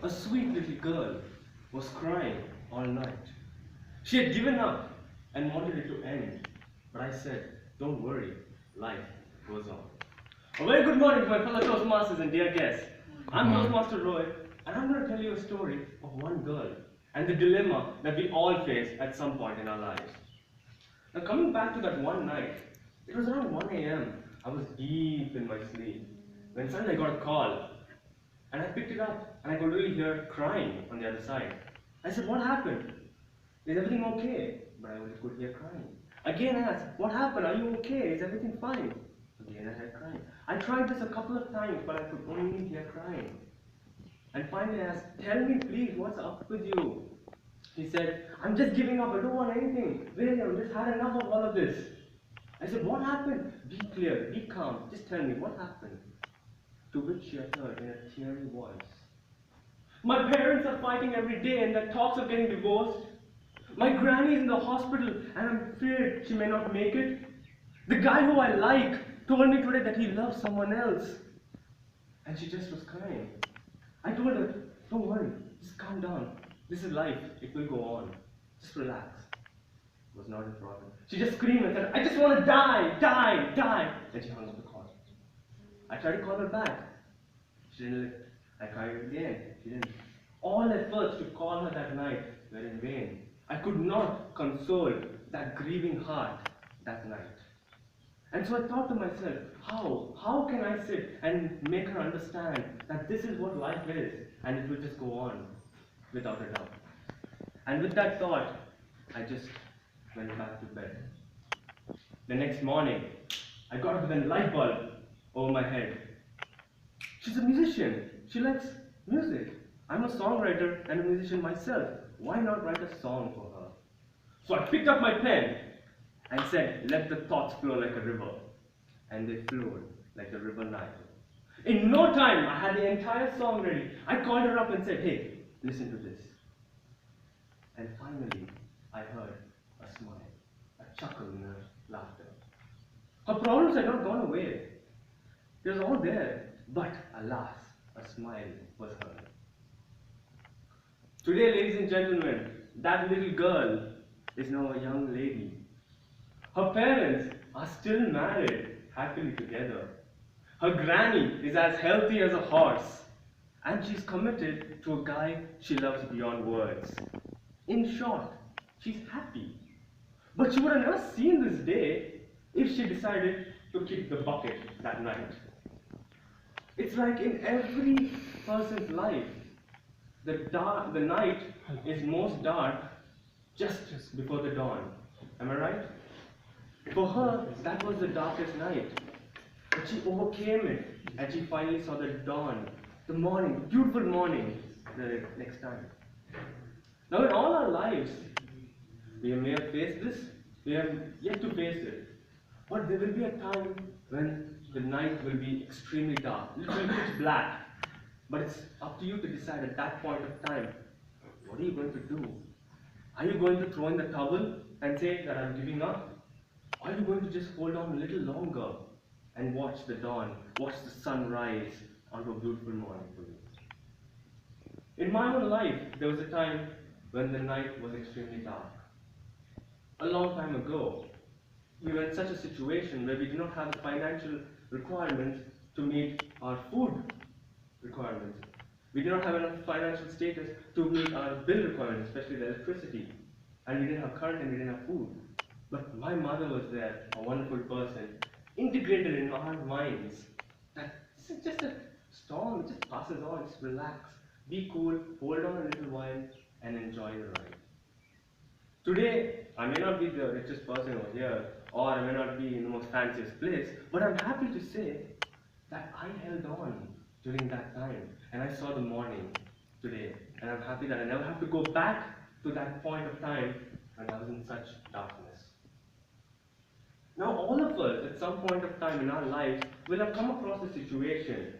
A sweet little girl was crying all night. She had given up and wanted it to end. But I said, don't worry, life goes on. A very good morning to my fellow Toastmasters and dear guests. I'm Toastmaster Roy, and I'm going to tell you a story of one girl and the dilemma that we all face at some point in our lives. Now, coming back to that one night, it was around 1 a.m. I was deep in my sleep when suddenly I got a call, and I picked it up and I could really hear her crying on the other side. I said, what happened? Is everything okay? But I only could hear crying. Again I asked, what happened? Are you okay? Is everything fine? Again I heard crying. I tried this a couple of times, but I could only hear crying. And finally I asked, tell me please, what's up with you? He said, I'm just giving up. I don't want anything. Really, I've just had enough of all of this. I said, what happened? Be clear, be calm. Just tell me, what happened? To which she uttered in a teary voice, my parents are fighting every day and there are talks of getting divorced. My granny is in the hospital and I'm afraid she may not make it. The guy who I like told me today that he loves someone else. And she just was crying. I told her, don't worry, just calm down. This is life, it will go on. Just relax. It was not a problem. She just screamed and said, I just want to die, die, die. And she hung up the call. I tried to call her back. She didn't lift. I tried again. She didn't. All efforts to call her that night were in vain. I could not console that grieving heart that night. And so I thought to myself, how can I sit and make her understand that this is what life is and it will just go on without a doubt. And with that thought, I just went back to bed. The next morning, I got up with a light bulb over my head. She's a musician. She likes music. I'm a songwriter and a musician myself. Why not write a song for her? So I picked up my pen and said, let the thoughts flow like a river. And they flowed like the river Nile. In no time, I had the entire song ready. I called her up and said, hey, listen to this. And finally, I heard a smile, a chuckle in her laughter. Her problems had not gone away. It was all there, but alas, a smile was heard. Today, ladies and gentlemen, that little girl is now a young lady. Her parents are still married, happily together. Her granny is as healthy as a horse, and she's committed to a guy she loves beyond words. In short, she's happy. But she would have never seen this day if she decided to kick the bucket that night. It's like in every person's life, the night is most dark just before the dawn. Am I right? For her, that was the darkest night. But she overcame it, and she finally saw the dawn, the morning, beautiful morning, the next time. Now in all our lives, we may have faced this, we have yet to face it. But there will be a time when the night will be extremely dark, literally pitch black. But it's up to you to decide at that point of time, what are you going to do? Are you going to throw in the towel and say that I'm giving up? Or are you going to just hold on a little longer and watch the dawn, watch the sun rise onto a beautiful morning for you? In my own life, there was a time when the night was extremely dark. A long time ago, we were in such a situation where we did not have the financial requirements to meet our food requirements. We did not have enough financial status to meet our bill requirements, especially the electricity. And we didn't have current and we didn't have food. But my mother was there, a wonderful person, integrated in our minds that this is just a storm, it just passes on, just relax, be cool, hold on a little while, and enjoy the ride. Today, I may not be the richest person over here, or I may not be in the most fanciest place, but I'm happy to say that I held on during that time, and I saw the morning today, and I'm happy that I never have to go back to that point of time when I was in such darkness. Now, all of us, at some point of time in our lives, will have come across a situation.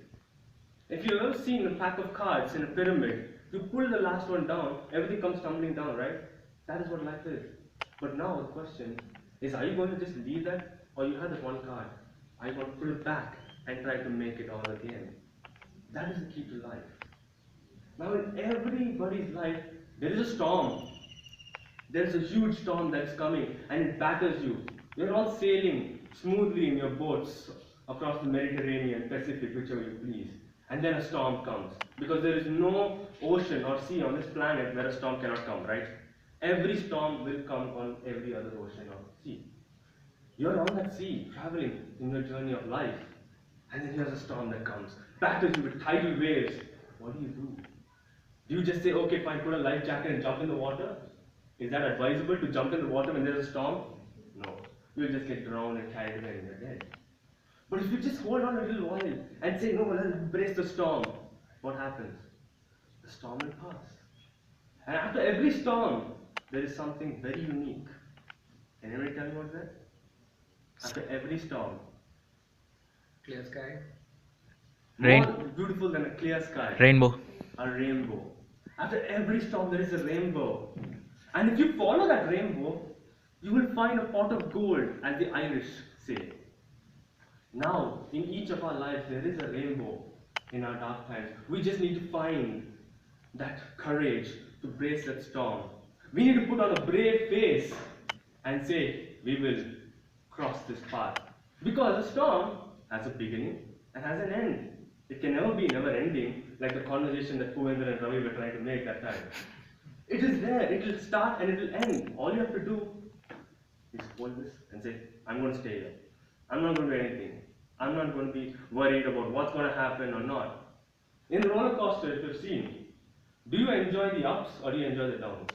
If you've ever seen a pack of cards in a pyramid, you pull the last one down, everything comes tumbling down, right? That is what life is. But now the question is, are you going to just leave that, or you have that one card? Are you going to pull it back and try to make it all again? That is the key to life. Now, in everybody's life, there is a storm. There's a huge storm that's coming and it batters you. You're all sailing smoothly in your boats across the Mediterranean, Pacific, whichever you please. And then a storm comes. Because there is no ocean or sea on this planet where a storm cannot come, right? Every storm will come on every other ocean or sea. You're on that sea, traveling in your journey of life. And then there's a storm that comes, batters you with tidal waves. What do? Do you just say, okay, fine, put a life jacket and jump in the water? Is that advisable to jump in the water when there's a storm? No. You'll just get drowned and carried away and you're dead. But if you just hold on a little while and say, no, let's embrace the storm, what happens? The storm will pass. And after every storm, there is something very unique. Can anybody tell me what's that? After every storm. Clear sky. More beautiful than a clear sky. Rainbow. A rainbow. After every storm, there is a rainbow. And if you follow that rainbow, you will find a pot of gold, as the Irish say. Now, in each of our lives, there is a rainbow in our dark times. We just need to find that courage to brace that storm. We need to put on a brave face and say, we will cross this path. Because a storm has a beginning and has an end. It can never be never ending, like the conversation that Puvendra and Ravi were trying to make that time. It is there, it will start and it will end. All you have to do is hold this and say, I'm going to stay here. I'm not going to do anything. I'm not going to be worried about what's going to happen or not. In the roller coaster, if you've seen, do you enjoy the ups or do you enjoy the downs?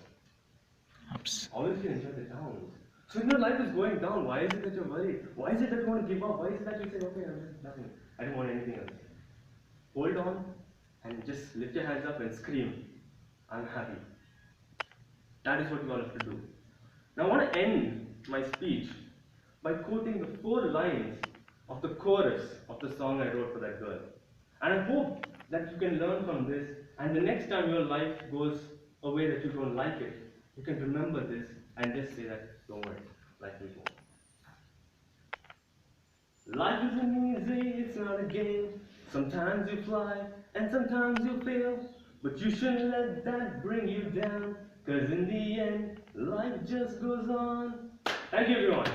Ups. Obviously, you enjoy the downs. So if your life is going down, why is it that you're worried? Why is it that you want to give up? Why is it that you say, okay, I'm just nothing. I don't want anything else. Hold on and just lift your hands up and scream, I'm happy. That is what you all have to do. Now I want to end my speech by quoting the 4 lines of the chorus of the song I wrote for that girl. And I hope that you can learn from this, and the next time your life goes a way that you don't like it, you can remember this and just say that, don't worry, life will go on. Life isn't easy, it's not a game. Sometimes you fly and sometimes you fail, but you shouldn't let that bring you down, cause in the end, life just goes on. Thank you everyone.